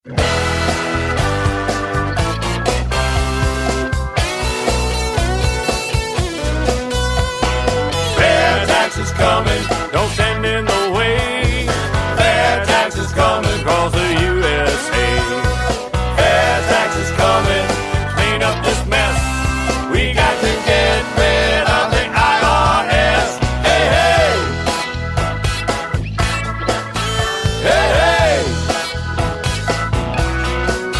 FAIRtax is coming, don't stand in the way. FAIRtax is coming across the USA. FAIRtax is coming, clean up this mess. We got to get rid of the IRS. Hey, hey! Hey, hey!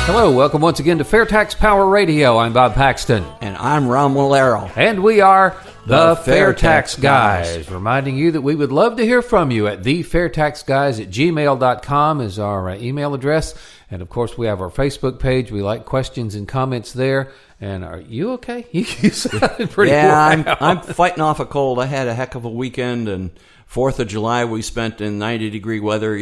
Hello, welcome once again to FAIRtax Power Radio. I'm Bob Paxton. And I'm Ron Walero. And we are the FAIRtax FAIRtax Guys. Guys. Reminding you that we would love to hear from you at thefairtaxguys@gmail.com is our email address. And, of course, we have our Facebook page. We like questions and comments there. And are you okay? You sounded pretty Yeah, I'm fighting off a cold. I had a heck of a weekend, and 4th of July we spent in 90-degree weather,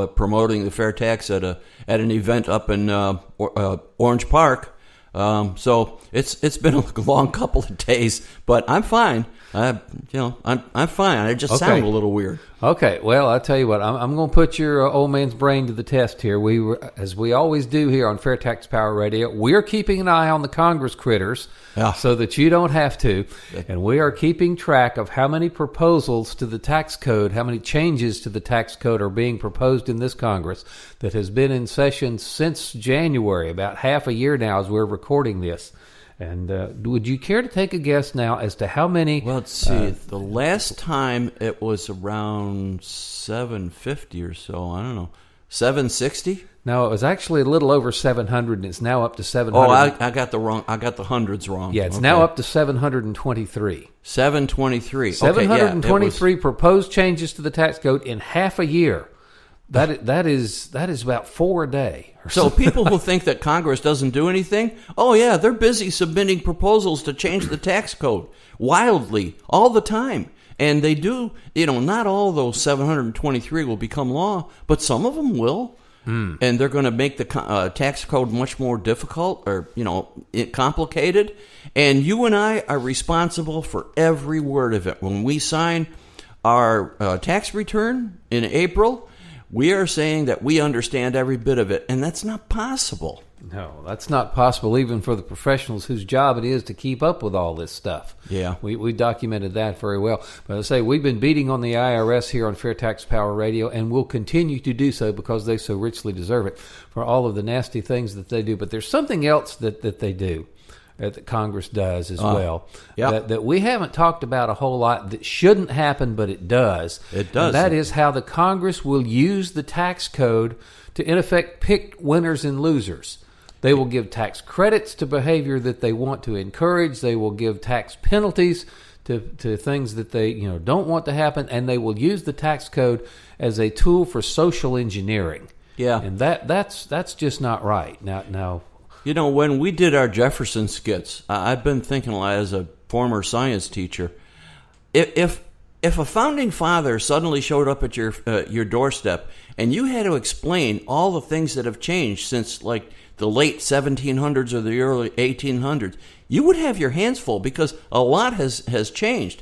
promoting the FAIRtax at an event up in Orange Park. So it's been a long couple of days, but I'm fine. I'm fine. I just sound a little weird. Okay, well, I'll tell you what. I'm going to put your old man's brain to the test here. As we always do here on FAIRtax Power Radio, we're keeping an eye on the Congress critters so that you don't have to. And we are keeping track of how many proposals to the tax code, how many changes to the tax code are being proposed in this Congress that has been in session since January, about half a year now as we're recording this. And would you care to take a guess now as to how many? Well, let's see. The last time it was around 750 or so. I don't know. 760? No, it was actually a little over 700, and it's now up to 700. Oh, I got the hundreds wrong. Yeah, it's now up to 723. 723. 723 proposed changes to the tax code in half a year. That is about 4 a day. So people who think that Congress doesn't do anything, oh yeah, they're busy submitting proposals to change the tax code wildly all the time. And they do, not all those 723 will become law, but some of them will. And they're going to make the tax code much more difficult or, complicated. And you and I are responsible for every word of it. When we sign our tax return in April, we are saying that we understand every bit of it, and that's not possible. No, that's not possible even for the professionals whose job it is to keep up with all this stuff. Yeah. We documented that very well. But I say we've been beating on the IRS here on FAIRtax Power Radio, and we'll continue to do so because they so richly deserve it for all of the nasty things that they do. But there's something else that they do. That Congress does as well, that we haven't talked about a whole lot that shouldn't happen, but it does. It does. And that is how the Congress will use the tax code to, in effect, pick winners and losers. They will give tax credits to behavior that they want to encourage. They will give tax penalties to things that they don't want to happen, and they will use the tax code as a tool for social engineering. Yeah, and that's just not right. Now. When we did our Jefferson skits, I've been thinking a lot as a former science teacher. If a founding father suddenly showed up at your doorstep and you had to explain all the things that have changed since like the late 1700s or the early 1800s, you would have your hands full because a lot has changed.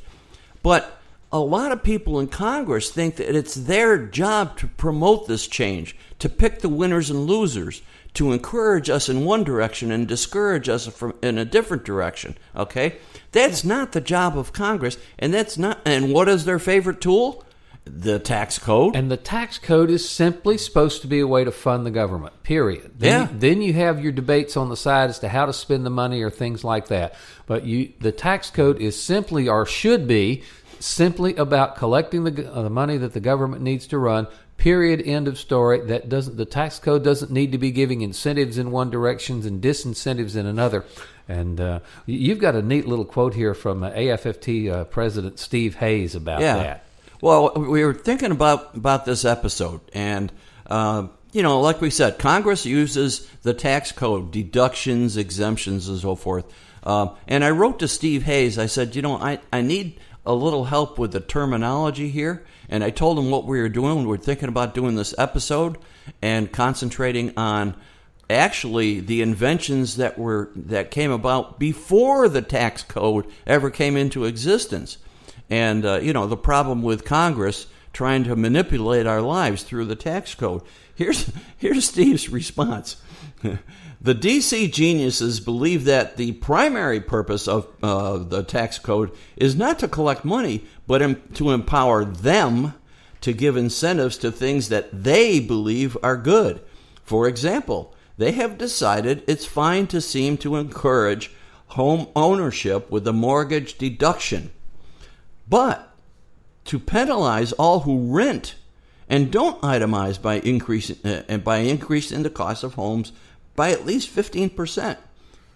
But a lot of people in Congress think that it's their job to promote this change, to pick the winners and losers, to encourage us in one direction and discourage us in a different direction. Okay, that's not the job of Congress, and that's not. And what is their favorite tool? The tax code. And the tax code is simply supposed to be a way to fund the government. Period. Then you have your debates on the side as to how to spend the money or things like that. But the tax code is simply, or should be, simply about collecting the money that the government needs to run. Period. End of story. The tax code doesn't need to be giving incentives in one direction and disincentives in another. And you've got a neat little quote here from AFFT President Steve Hayes about that. Well, we were thinking about this episode, and like we said, Congress uses the tax code, deductions, exemptions, and so forth. And I wrote to Steve Hayes. I said, I need a little help with the terminology here. And I told him what we were doing. We were thinking about doing this episode and concentrating on actually the inventions that came about before the tax code ever came into existence. And, the problem with Congress trying to manipulate our lives through the tax code. Here's Steve's response. The D.C. geniuses believe that the primary purpose of the tax code is not to collect money, but to empower them to give incentives to things that they believe are good. For example, they have decided it's fine to seem to encourage home ownership with a mortgage deduction, but to penalize all who rent and don't itemize by increasing the cost of homes by at least 15%.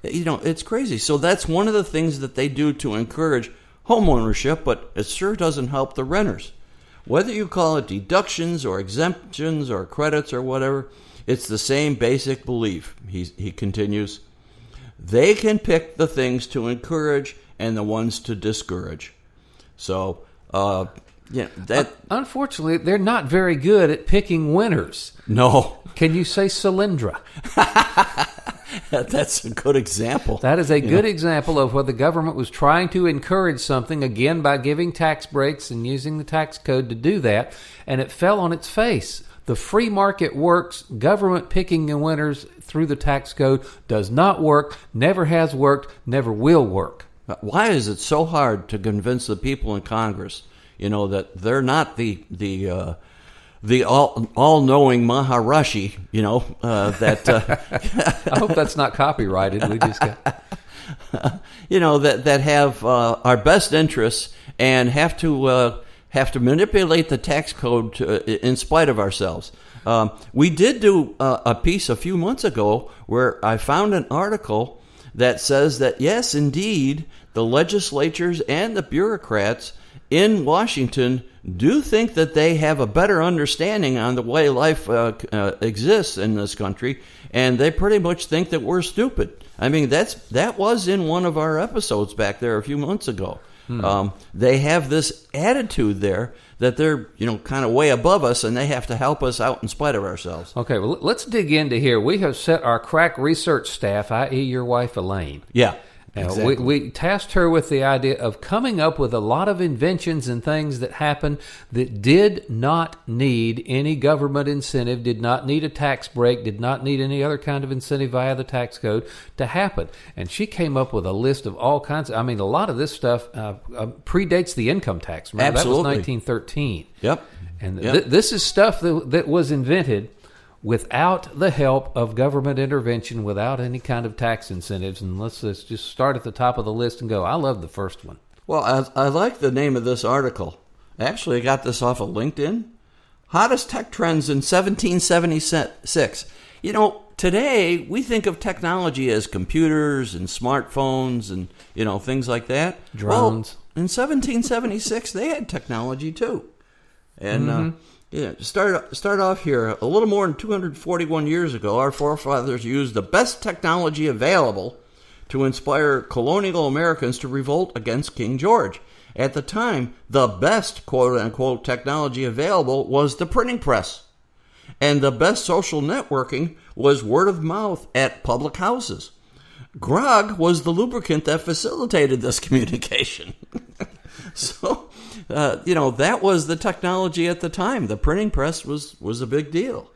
It's crazy. So that's one of the things that they do to encourage home ownership, but it sure doesn't help the renters. Whether you call it deductions or exemptions or credits or whatever, it's the same basic belief. He continues, they can pick the things to encourage and the ones to discourage. So, unfortunately, they're not very good at picking winners. No. Can you say Solyndra? That's a good example. That is a good example of where the government was trying to encourage something, again, by giving tax breaks and using the tax code to do that, and it fell on its face. The free market works. Government picking the winners through the tax code does not work, never has worked, never will work. Why is it so hard to convince the people in Congress, that they're not the all-knowing Maharishi, that... I hope that's not copyrighted. We just got... that have our best interests and have to manipulate the tax code in spite of ourselves. We did do a piece a few months ago where I found an article that says that, yes, indeed, the legislatures and the bureaucrats in Washington do think that they have a better understanding on the way life exists in this country, and they pretty much think that we're stupid. I mean, that was in one of our episodes back there a few months ago. They have this attitude there that they're, kind of way above us, and they have to help us out in spite of ourselves. Okay, well, let's dig into here. We have set our crack research staff, i.e. your wife, Elaine. Yeah. Exactly. We tasked her with the idea of coming up with a lot of inventions and things that happened that did not need any government incentive, did not need a tax break, did not need any other kind of incentive via the tax code to happen. And she came up with a list of all kinds. A lot of this stuff predates the income tax. Remember, Absolutely. That was 1913. Yep. And this is stuff that was invented without the help of government intervention, without any kind of tax incentives. And let's just start at the top of the list and go. I love the first one. Well, I like the name of this article. Actually, I got this off of LinkedIn. Hottest tech trends in 1776. Today we think of technology as computers and smartphones and, things like that. Drones. Well, in 1776, they had technology too. And start off here. A little more than 241 years ago, our forefathers used the best technology available to inspire colonial Americans to revolt against King George. At the time, the best quote-unquote technology available was the printing press. And the best social networking was word of mouth at public houses. Grog was the lubricant that facilitated this communication. So... that was the technology at the time. The printing press was a big deal.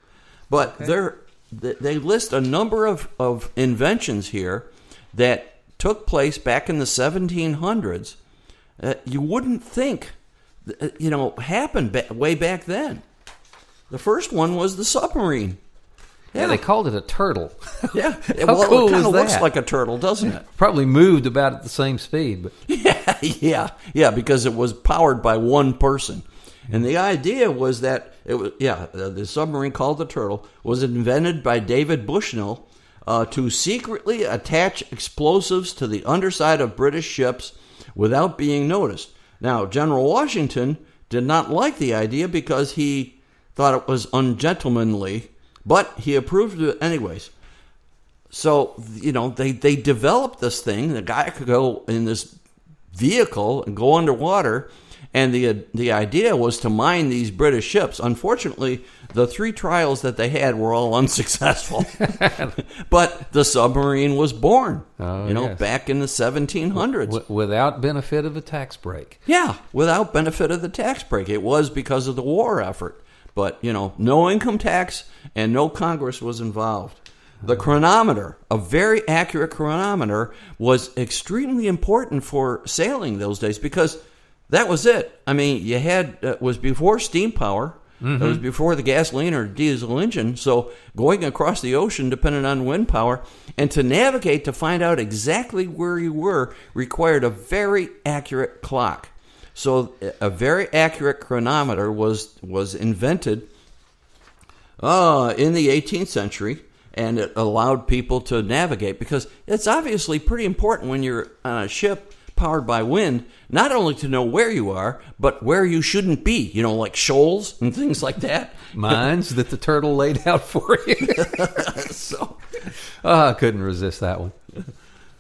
But they list a number of inventions here that took place back in the 1700s you wouldn't think, happened way back then. The first one was the submarine. Yeah, they called it a turtle. Yeah. How cool it kind of was looks that? like a turtle, doesn't it? Probably moved about at the same speed. But Yeah, because it was powered by one person. And the idea was that the submarine called the Turtle was invented by David Bushnell to secretly attach explosives to the underside of British ships without being noticed. Now, General Washington did not like the idea because he thought it was ungentlemanly, but he approved of it anyways. So, they developed this thing. The guy could go in this vehicle and go underwater, and the idea was to mine these British ships. Unfortunately, the 3 trials that they had were all unsuccessful. But the submarine was born, back in the 1700s. Without benefit of a tax break. Yeah, without benefit of the tax break. It was because of the war effort. But, no income tax and no Congress was involved. The chronometer, a very accurate chronometer, was extremely important for sailing those days because that was it. I mean, you had, it was before steam power. It was before the gasoline or diesel engine. So going across the ocean depended on wind power. And to navigate to find out exactly where you were required a very accurate clock. So a very accurate chronometer was invented in the 18th century. And it allowed people to navigate because it's obviously pretty important when you're on a ship powered by wind, not only to know where you are, but where you shouldn't be, like shoals and things like that. Mines that the turtle laid out for you. I couldn't resist that one.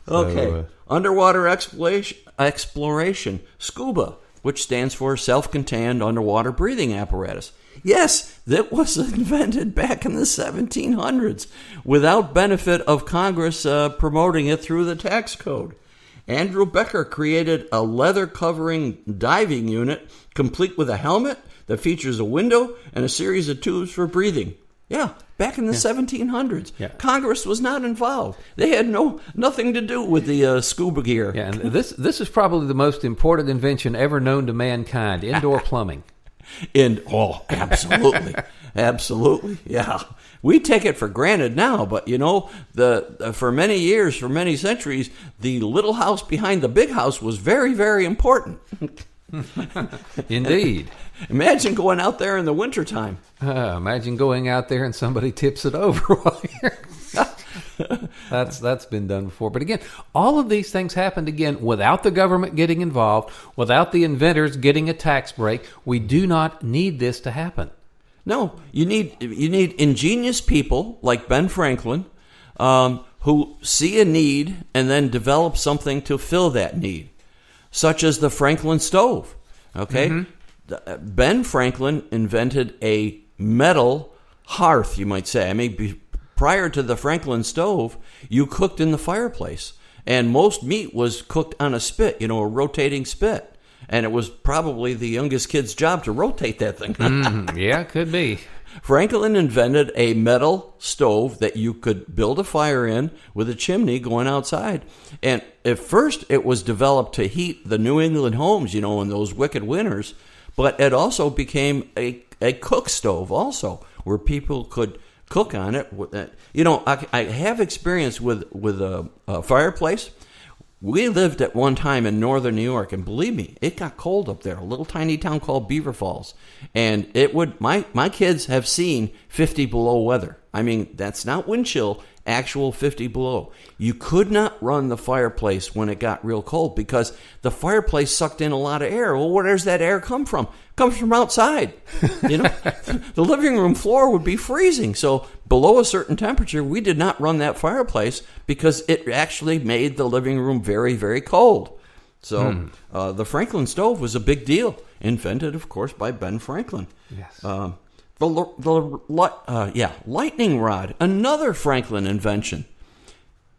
Okay. Underwater exploration, scuba, which stands for self-contained underwater breathing apparatus. Yes, that was invented back in the 1700s without benefit of Congress promoting it through the tax code. Andrew Becker created a leather-covering diving unit complete with a helmet that features a window and a series of tubes for breathing. Yeah, back in the 1700s. Yeah. Congress was not involved. They had nothing to do with the scuba gear. Yeah, and this is probably the most important invention ever known to mankind, indoor plumbing. Absolutely. Absolutely. Yeah. We take it for granted now, but for many years, for many centuries, the little house behind the big house was very, very important. Indeed. Imagine going out there in the wintertime. Imagine going out there and somebody tips it over while you're... That's been done before. But again, all of these things happened again without the government getting involved, without the inventors getting a tax break. We do not need this to happen. No, you need ingenious people like Ben Franklin who see a need and then develop something to fill that need, such as the Franklin stove. Okay, Ben Franklin invented a metal hearth, you might say. I mean, prior to the Franklin stove, you cooked in the fireplace, and most meat was cooked on a spit, a rotating spit. And it was probably the youngest kid's job to rotate that thing. Yeah, could be. Franklin invented a metal stove that you could build a fire in with a chimney going outside. And at first, it was developed to heat the New England homes, in those wicked winters. But it also became a cook stove also, where people could cook on it. I have experience with a fireplace. We lived at one time in northern New York, and believe me, it got cold up there. A little tiny town called Beaver Falls, and it would. My kids have seen 50 below weather. I mean, that's not wind chill. Actual 50 below. You could not run the fireplace when it got real cold because the fireplace sucked in a lot of air. Well, where does that air come from? It comes from outside. The living room floor would be freezing. So below a certain temperature, we did not run that fireplace because it actually made the living room very, very cold. So the Franklin stove was a big deal, invented, of course, by Ben Franklin. Yes. Lightning rod, another Franklin invention,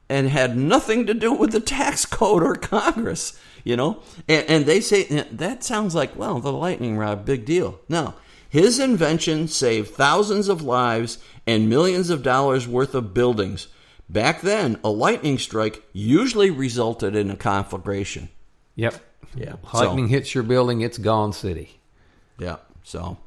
and had nothing to do with the tax code or Congress, And they say, that sounds like, well, the lightning rod, big deal. No, his invention saved thousands of lives and millions of dollars worth of buildings. Back then, a lightning strike usually resulted in a conflagration. Yep. Yeah. Lightning hits your building, it's gone city. Yeah. So...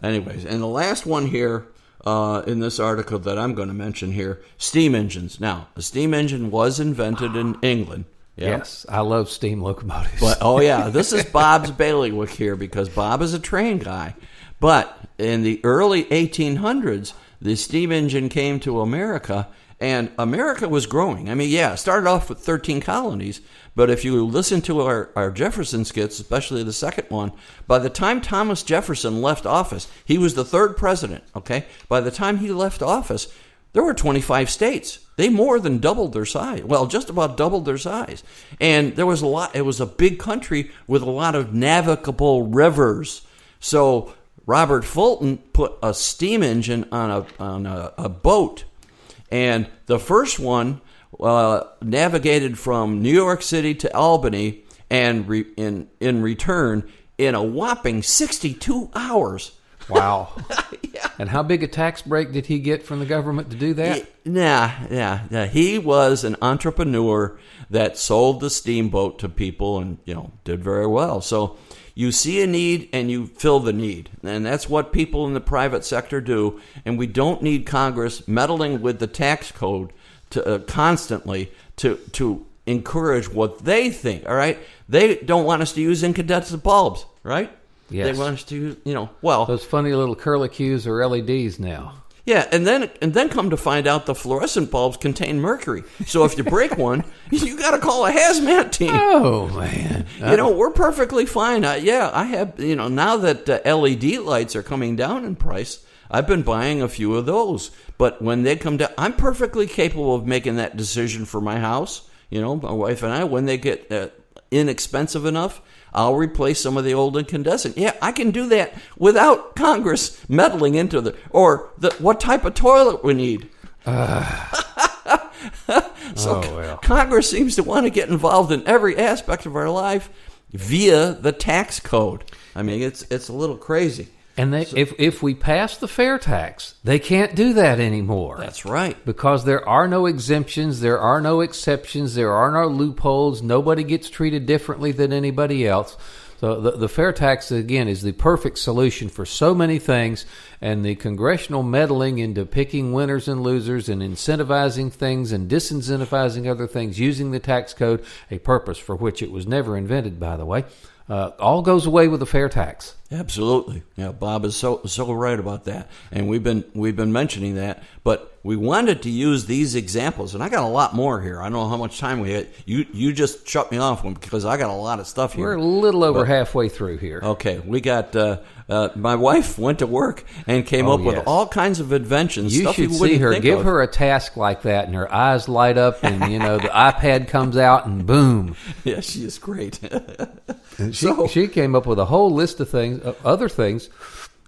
anyways, and the last one here in this article that I'm going to mention here, steam engines. Now, a steam engine was invented in England. Yeah. Yes, I love steam locomotives. But this is Bob's bailiwick here because Bob is a train guy. But in the early 1800s, the steam engine came to America, and America was growing. I mean, it started off with 13 colonies, but if you listen to our Jefferson skits, especially the second one, by the time Thomas Jefferson left office, he was the third president, okay? By the time he left office, there were 25 states. They more than doubled their size. Well, just about doubled their size. And there was a lot. It was a big country with a lot of navigable rivers. So Robert Fulton put a steam engine on a boat. And the first one navigated from New York City to Albany, and in return, in a whopping 62 hours. Wow. And how big a tax break did he get from the government to do that? Yeah. He was an entrepreneur that sold the steamboat to people and, did very well. So you see a need and you fill the need. And that's what people in the private sector do. And we don't need Congress meddling with the tax code to constantly to encourage what they think, all right? They don't want us to use incandescent bulbs, right? Yes. They want us to, those funny little curlicues are LEDs now. Yeah, and then come to find out the fluorescent bulbs contain mercury. So if you break one, you got to call a hazmat team. Oh man, we're perfectly fine. I have, now that LED lights are coming down in price, I've been buying a few of those. But when they come down, I'm perfectly capable of making that decision for my house. My wife and I, when they get inexpensive enough, I'll replace some of the old incandescent. Yeah, I can do that without Congress meddling into what type of toilet we need. Congress seems to want to get involved in every aspect of our life via the tax code. I mean, it's a little crazy. And if we pass the fair tax, they can't do that anymore. That's right. Because there are no exemptions, there are no exceptions, there are no loopholes. Nobody gets treated differently than anybody else. So the fair tax, again, is the perfect solution for so many things. And the congressional meddling into picking winners and losers and incentivizing things and disincentivizing other things using the tax code, a purpose for which it was never invented, by the way, all goes away with the fair tax. Absolutely. Yeah, Bob is so right about that. And we've been mentioning that, but we wanted to use these examples, and I got a lot more here. I don't know how much time we had. You just shut me off because I got a lot of stuff here. We're a little over halfway through here. Okay, we got my wife went to work and came up with all kinds of inventions. You should see her. Give her a task like that, and her eyes light up, and the iPad comes out, and boom. Yeah, she is great. And she came up with a whole list of things, other things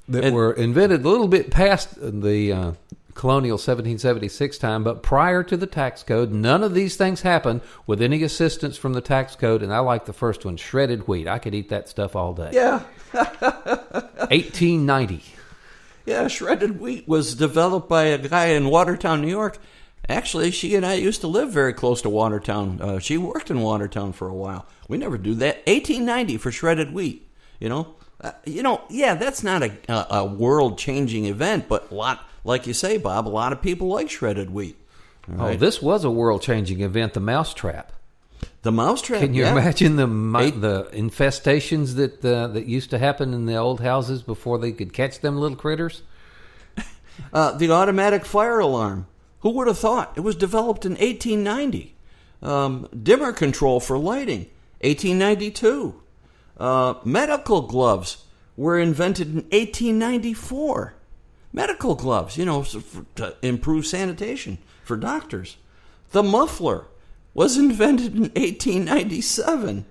that were invented a little bit past the colonial 1776 time, but prior to the tax code. None of these things happened with any assistance from the tax code, and I like the first one, shredded wheat. I could eat that stuff all day. Yeah. 1890. Yeah, shredded wheat was developed by a guy in Watertown, New York. Actually, she and I used to live very close to Watertown. She worked in Watertown for a while. We never do that. 1890 for shredded wheat. That's not a world-changing event, but like you say, Bob, a lot of people like shredded wheat. Right? Oh, this was a world-changing event, the mousetrap. The mousetrap. Can you imagine the infestations that used to happen in the old houses before they could catch them little critters? The automatic fire alarm. Who would have thought? It was developed in 1890. Dimmer control for lighting, 1892. Medical gloves were invented in 1894. Medical gloves, to improve sanitation for doctors. The muffler was invented in 1897.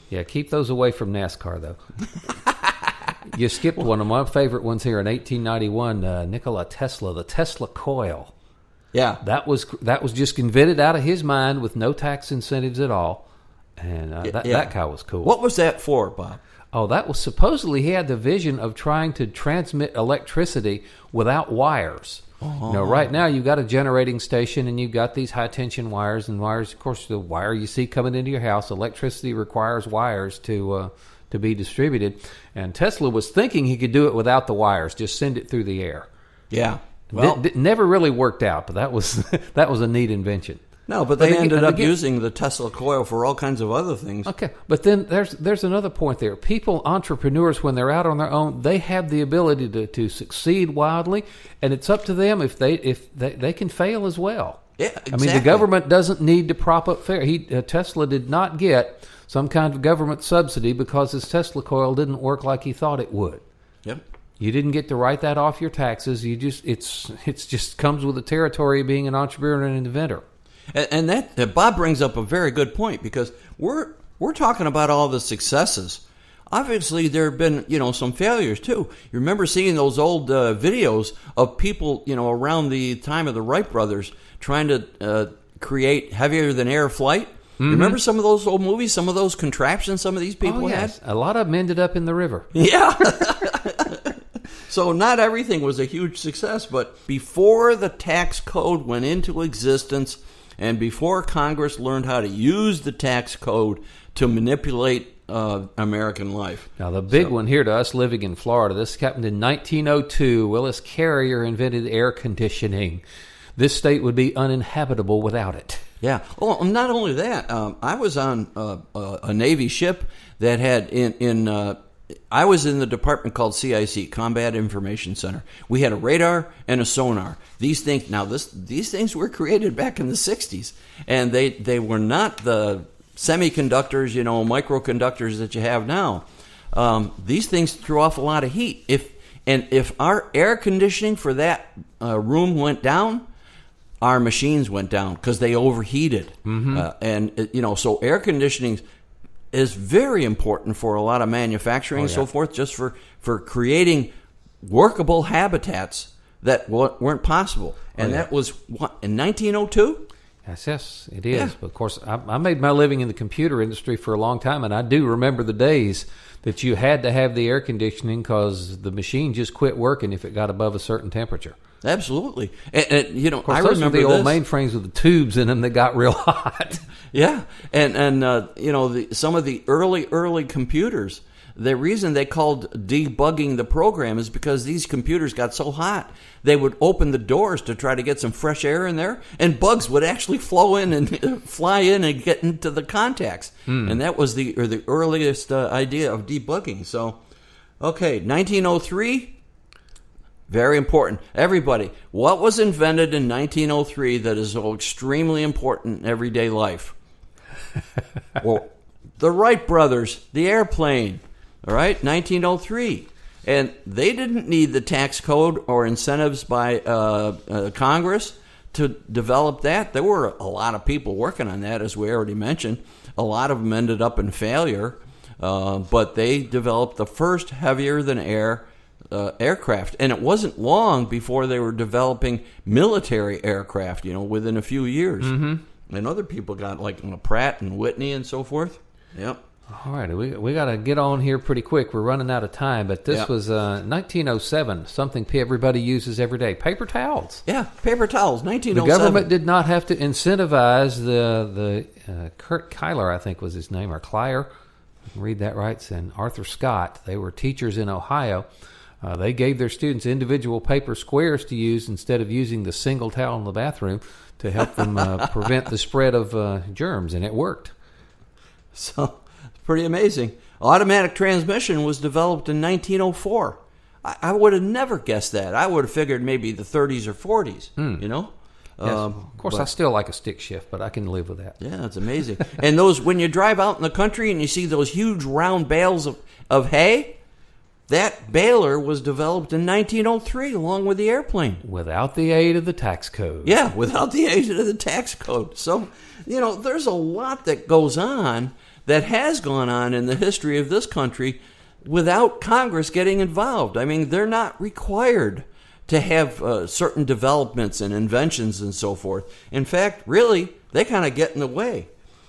Yeah, keep those away from NASCAR, though. You skipped one of my favorite ones here in 1891, Nikola Tesla, the Tesla coil. Yeah. That was just invented out of his mind with no tax incentives at all. And that guy was cool. What was that for, Bob? Oh, that was supposedly he had the vision of trying to transmit electricity without wires. Oh. Right now you've got a generating station and you've got these high-tension wires. And wires, of course, the wire you see coming into your house, electricity requires wires to be distributed. And Tesla was thinking he could do it without the wires, just send it through the air. Yeah. Well, it never really worked out, but that was a neat invention. No, but they ended up using the Tesla coil for all kinds of other things. Okay, but then there's another point there. People, entrepreneurs, when they're out on their own, they have the ability to succeed wildly, and it's up to them if they can fail as well. Yeah, exactly. I mean, the government doesn't need to prop up fair. Tesla did not get some kind of government subsidy because his Tesla coil didn't work like he thought it would. Yep. You didn't get to write that off your taxes. It's just comes with the territory of being an entrepreneur and an inventor. And that Bob brings up a very good point, because we're talking about all the successes. Obviously, there have been some failures too. You remember seeing those old videos of people around the time of the Wright brothers trying to create heavier than air flight. Mm-hmm. You remember some of those old movies, some of those contraptions some of these people had? A lot of them ended up in the river. Yeah. So not everything was a huge success, but before the tax code went into existence and before Congress learned how to use the tax code to manipulate American life. Now, the big one here to us living in Florida, this happened in 1902. Willis Carrier invented air conditioning. This state would be uninhabitable without it. Yeah. Well, not only that, I was on a Navy ship that had I was in the department called CIC, Combat Information Center. We had a radar and a sonar. These things were created back in the 60s, and they were not the semiconductors, microconductors that you have now. These things threw off a lot of heat. If our air conditioning for that room went down, our machines went down because they overheated. So air conditioning is very important for a lot of manufacturing and so forth, just for creating workable habitats that weren't possible. And that was in 1902? Yes, it is. Yeah. But of course, I made my living in the computer industry for a long time, and I do remember the days that you had to have the air conditioning because the machine just quit working if it got above a certain temperature. Absolutely. And of course, I remember the old mainframes with the tubes in them that got real hot. Yeah, and some of the early computers, the reason they called debugging the program is because these computers got so hot, they would open the doors to try to get some fresh air in there, and bugs would actually flow in and fly in and get into the contacts. And that was the earliest idea of debugging. So, okay, 1903. Very important. Everybody, what was invented in 1903 that is so extremely important in everyday life? Well, the Wright brothers, the airplane, all right, 1903. And they didn't need the tax code or incentives by Congress to develop that. There were a lot of people working on that, as we already mentioned. A lot of them ended up in failure, but they developed the first heavier-than-air aircraft, and it wasn't long before they were developing military aircraft, within a few years. And other people got like Pratt and Whitney and so forth. Yep. All right, we got to get on here pretty quick. We're running out of time, but this was 1907, something everybody uses every day. Paper towels. Yeah, paper towels, 1907. The government did not have to incentivize the Kurt Kyler, I think was his name, or Klyer. Read that right. And Arthur Scott. They were teachers in Ohio. They gave their students individual paper squares to use instead of using the single towel in the bathroom to help them prevent the spread of germs, and it worked. So, it's pretty amazing. Automatic transmission was developed in 1904. I would have never guessed that. I would have figured maybe the 30s or 40s, Yes, of course, I still like a stick shift, but I can live with that. Yeah, it's amazing. And when you drive out in the country and you see those huge round bales of hay, that baler was developed in 1903 along with the airplane. Without the aid of the tax code. Yeah, without the aid of the tax code. So, there's a lot that goes on, that has gone on in the history of this country without Congress getting involved. I mean, they're not required to have certain developments and inventions and so forth. In fact, really, they kind of get in the way.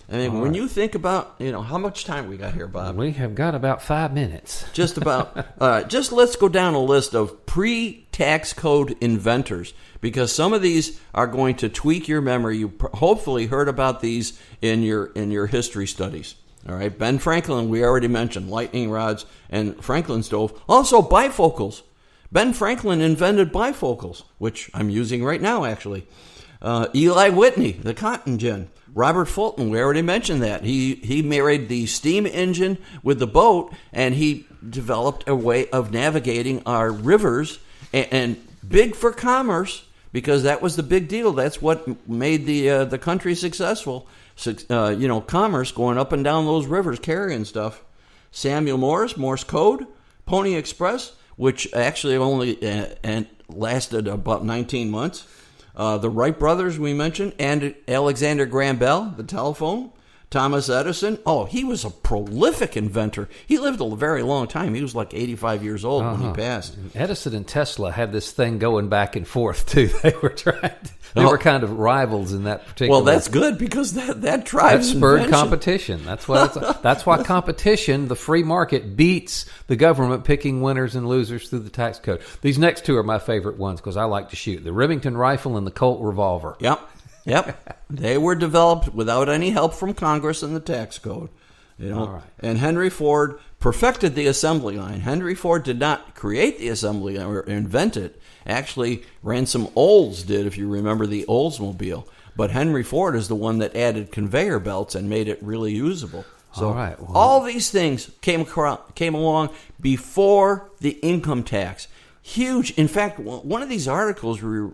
I mean, when you think about, how much time we got here, Bob? We have got about 5 minutes. Just about. Just let's go down a list of pre-tax code inventors, because some of these are going to tweak your memory. You hopefully heard about these in your history studies. All right, Ben Franklin, we already mentioned, lightning rods and Franklin stove. Also, bifocals. Ben Franklin invented bifocals, which I'm using right now, actually. Eli Whitney, the cotton gin. Robert Fulton, we already mentioned that. He married the steam engine with the boat, and he developed a way of navigating our rivers, and big for commerce, because that was the big deal. That's what made the country successful. Commerce going up and down those rivers, carrying stuff. Samuel Morse code. Pony Express, which actually only lasted about 19 months. The Wright brothers we mentioned, and Alexander Graham Bell, the telephone. Thomas Edison, he was a prolific inventor. He lived a very long time. He was like 85 years old when he passed. Edison and Tesla had this thing going back and forth, too. They were kind of rivals in that particular. Well, that's good because that drives spurred invention. competition. That's why competition, the free market, beats the government picking winners and losers through the tax code. These next two are my favorite ones because I like to shoot: the Remington rifle and the Colt revolver. Yep. They were developed without any help from Congress and the tax code. All right. And Henry Ford perfected the assembly line. Henry Ford did not create the assembly line or invent it. Actually, Ransom Olds did, if you remember the Oldsmobile. But Henry Ford is the one that added conveyor belts and made it really usable. So all right. Well, all these things came along before the income tax. Huge. In fact, one of these articles we were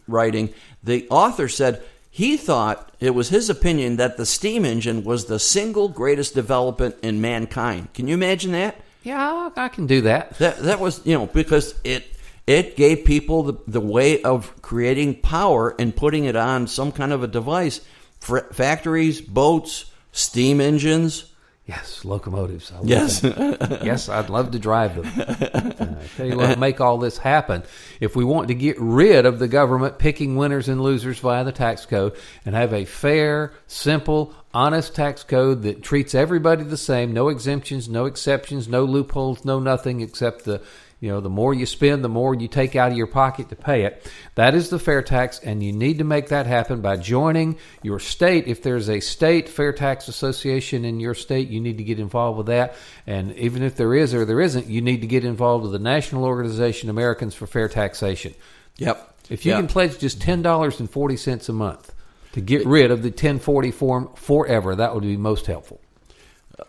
writing, the author said he thought it was his opinion that the steam engine was the single greatest development in mankind. Can you imagine that? Yeah, I can do that. That was, because it gave people the way of creating power and putting it on some kind of a device. Factories, boats, steam engines. Yes, locomotives. Yes. Yes, I'd love to drive them. I tell you what, make all this happen. If we want to get rid of the government picking winners and losers via the tax code and have a fair, simple, honest tax code that treats everybody the same, no exemptions, no exceptions, no loopholes, no nothing except the more you spend, the more you take out of your pocket to pay it. That is the fair tax, and you need to make that happen by joining your state. If there's a state fair tax association in your state, you need to get involved with that. And even if there is or there isn't, you need to get involved with the National Organization Americans for Fair Taxation. Yep. If you can pledge just $10.40 a month to get rid of the 1040 form forever, that would be most helpful.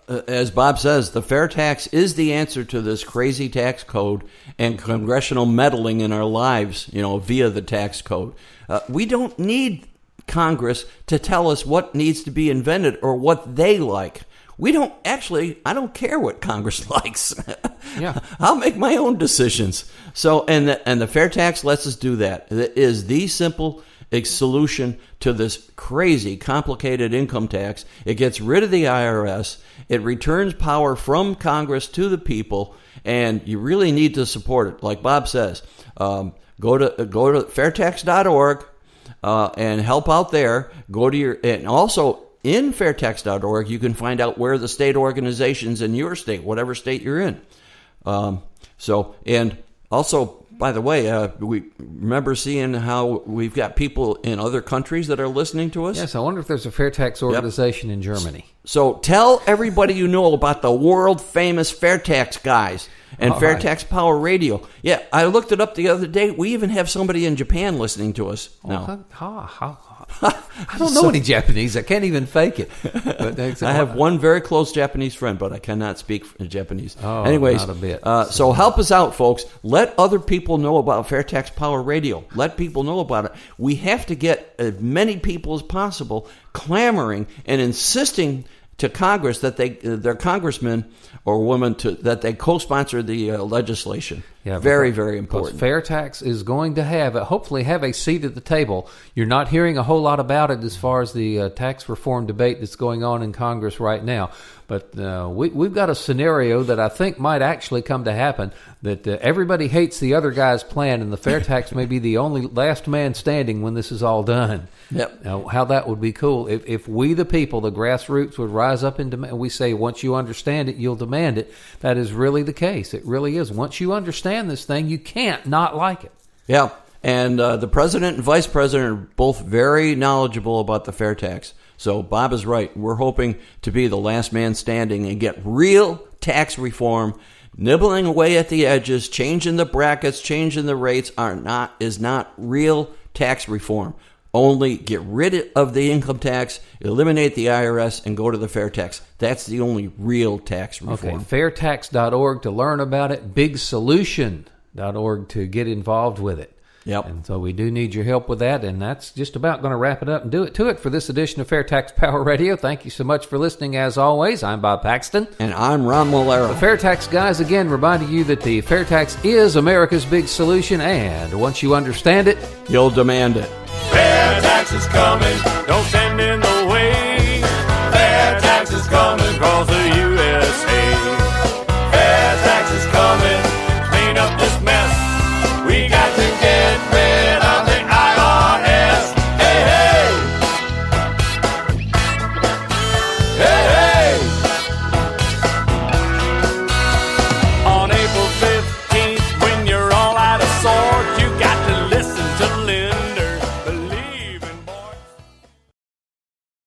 As Bob says, the fair tax is the answer to this crazy tax code and congressional meddling in our lives, via the tax code. We don't need Congress to tell us what needs to be invented or what they like. I don't care what Congress likes. Yeah. I'll make my own decisions. So, and the fair tax lets us do that. It is the simple solution to this crazy, complicated income tax. It gets rid of the IRS. It returns power from Congress to the people, and you really need to support it. Like Bob says, go to FAIRtax.org and help out there. And also in FAIRtax.org, you can find out where the state organizations in your state, whatever state you're in. And also, by the way, we remember seeing how we've got people in other countries that are listening to us. Yes, I wonder if there's a fair tax organization in Germany. So tell everybody you know about the world-famous FAIRtax Guys and FAIRtax Power Radio. Yeah, I looked it up the other day. We even have somebody in Japan listening to us now. I don't know any Japanese. I can't even fake it. But I have one very close Japanese friend, but I cannot speak Japanese. Anyways, not a bit. So help us out, folks. Let other people know about FAIRtax Power Radio. Let people know about it. We have to get as many people as possible clamoring and insisting to Congress that their congressmen or women that they co-sponsor the legislation. Yeah, very, very important. Fair tax is going to hopefully have a seat at the table. You're not hearing a whole lot about it as far as the tax reform debate that's going on in Congress right now. But we've got a scenario that I think might actually come to happen, that everybody hates the other guy's plan, and the fair tax may be the only last man standing when this is all done. Yep. Now, how that would be cool. If we, the people, the grassroots, would rise up and demand, we say, once you understand it, you'll demand it. That is really the case. It really is. Once you understand this thing, you can't not like it. Yeah. And the president and vice president are both very knowledgeable about the fair tax. So Bob is right. We're hoping to be the last man standing and get real tax reform. Nibbling away at the edges, changing the brackets, changing the rates is not real tax reform. Only get rid of the income tax, eliminate the IRS, and go to the fair tax. That's the only real tax reform. Okay, fairtax.org to learn about it, bigsolution.org to get involved with it. Yep. And so we do need your help with that, and that's just about going to wrap it up and do it to it for this edition of FAIRtax Power Radio. Thank you so much for listening, as always. I'm Bob Paxton. And I'm Ron Molero. The FAIRtax Guys, again, reminding you that the fair tax is America's big solution, and once you understand it, you'll demand it. Fair tax is coming.